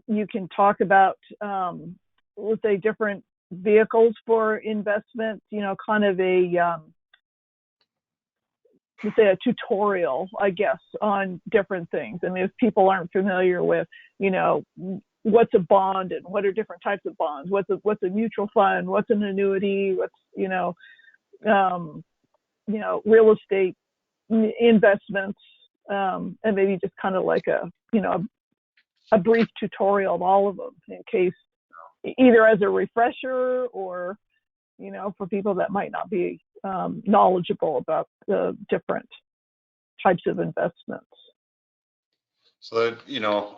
you can talk about, let's say, different vehicles for investment, you know, kind of let's say a tutorial, I guess, on different things. I mean, if people aren't familiar with, you know, what's a bond and what are different types of bonds, what's a mutual fund, what's an annuity, what's, you know, real estate investments, and maybe just kind of like a brief tutorial of all of them in case, either as a refresher or, you know, for people that might not be knowledgeable about the different types of investments. So that, you know,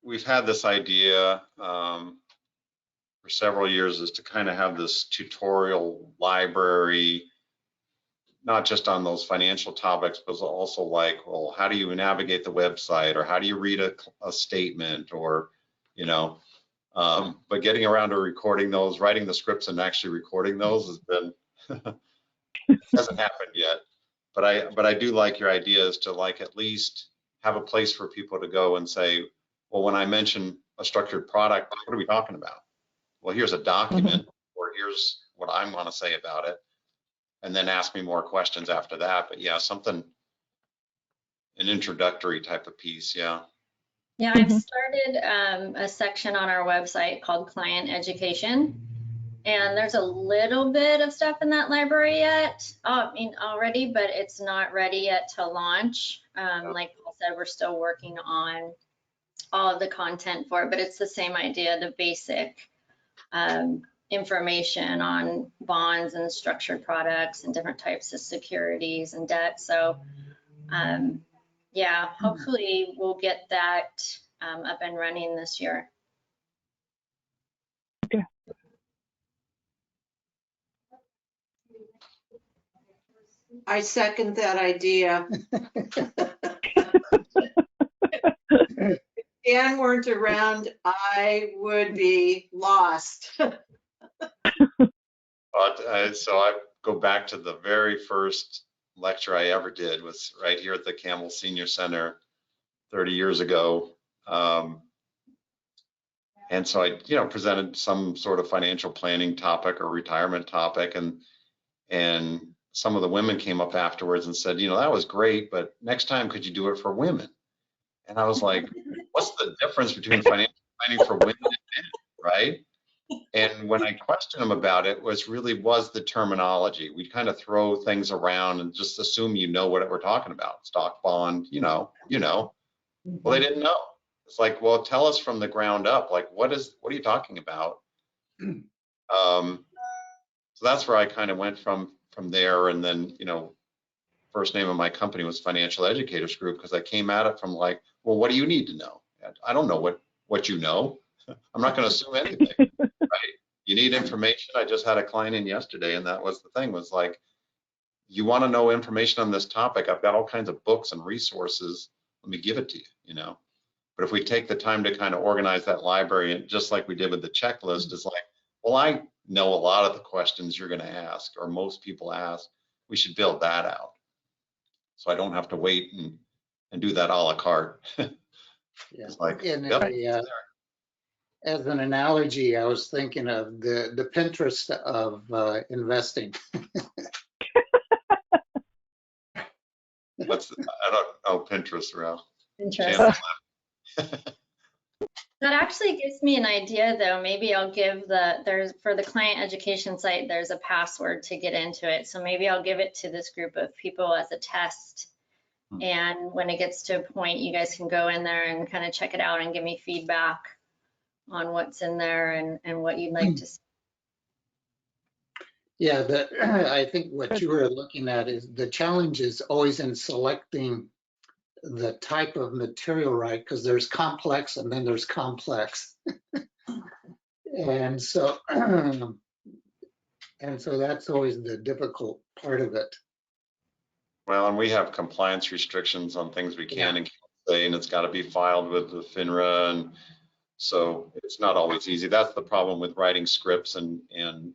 we've had this idea for several years, is to kind of have this tutorial library, not just on those financial topics, but also like, well, how do you navigate the website, or how do you read a statement, or, you know, but getting around to recording those, writing the scripts and actually recording those has been, hasn't happened yet. But I do like your idea, is to like at least have a place for people to go and say, well, when I mention a structured product, what are we talking about? Well, here's a document, or here's what I'm going to say about it, and then ask me more questions after that. But yeah, something, an introductory type of piece. Yeah. Yeah, I've started a section on our website called Client Education, and there's a little bit of stuff in that library yet, already, but it's not ready yet to launch. Like Paul said, we're still working on all of the content for it, but it's the same idea, the basic information on bonds and structured products and different types of securities and debt. So yeah, hopefully we'll get that up and running this year. Okay. I second that idea. If Dan weren't around, I would be lost. But so I go back to the very first lecture I ever did was right here at the Campbell Senior Center 30 years ago. And so I, presented some sort of financial planning topic or retirement topic, and some of the women came up afterwards and said, that was great, but next time could you do it for women? And I was like, what's the difference between financial planning for women and men, right? And when I questioned them about it, was the terminology. We kind of throw things around and just assume what we're talking about. Stock, bond, Well, they didn't know. It's like, well, tell us from the ground up, like, what are you talking about? So that's where I kind of went from there. And then, first name of my company was Financial Educators Group, because I came at it from like, well, what do you need to know? I don't know what you know. I'm not going to assume anything, right? You need information. I just had a client in yesterday, and that was the thing, was like, you want to know information on this topic? I've got all kinds of books and resources. Let me give it to you, But if we take the time to kind of organize that library, and just like we did with the checklist, is like, well, I know a lot of the questions you're going to ask, or most people ask. We should build that out, so I don't have to wait and do that a la carte. Yeah. It's like, And yep. as an analogy, I was thinking of the Pinterest of investing. I don't know Pinterest, Ralph. Interesting. That actually gives me an idea, though. Maybe I'll give for the client education site, there's a password to get into it. So maybe I'll give it to this group of people as a test. And when it gets to a point, you guys can go in there and kind of check it out and give me feedback on what's in there and what you'd like to see. Yeah, I think what you were looking at is the challenge is always in selecting the type of material, right? Because there's complex and then there's complex. And so that's always the difficult part of it. Well, and we have compliance restrictions on things we can and can't say, and it's got to be filed with the FINRA, and so it's not always easy. That's the problem with writing scripts and doing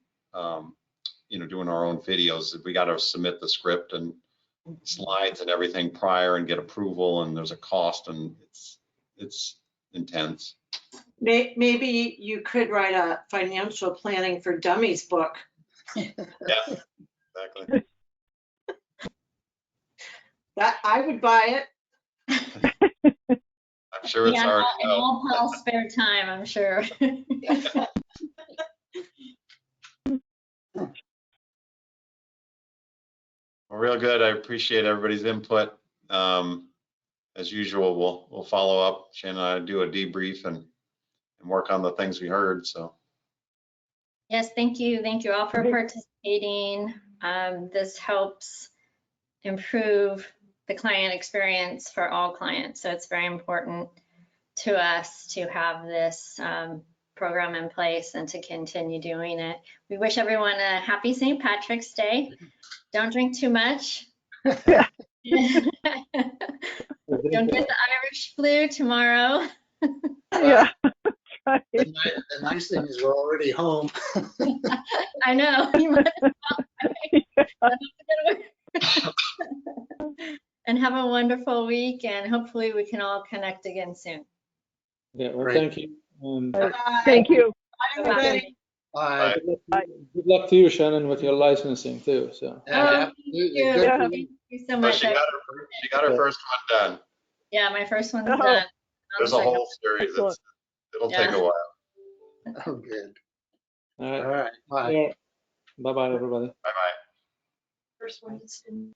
our own videos. We got to submit the script and slides and everything prior and get approval, and there's a cost, and it's intense. Maybe you could write a financial planning for dummies book. Yeah, exactly. That I would buy I'm sure it's already in all Paul's spare time, I'm sure. it. Well, real good. I appreciate everybody's input. As usual, we'll follow up. Shannon and I do a debrief and work on the things we heard. So. Yes, thank you. Thank you all for participating. This helps improve the client experience for all clients. So it's very important to us to have this program in place and to continue doing it. We wish everyone a happy St. Patrick's Day. Don't drink too much. Don't get the Irish flu tomorrow. Yeah. The nice thing is we're already home. I know. And have a wonderful week, and hopefully we can all connect again soon. Yeah, well, Great. thank you. Thank you. Everybody. Bye. Good luck to you, Shannon, with your licensing too. So. Thank you. Yeah. Thank you so Oh, much. she got her first one done. Yeah, my first one's Oh. done. There's a whole series. Excellent. It'll take a while. Oh, good. All All right. right. Bye. Yeah. Bye-bye, everybody. Bye-bye. First one is in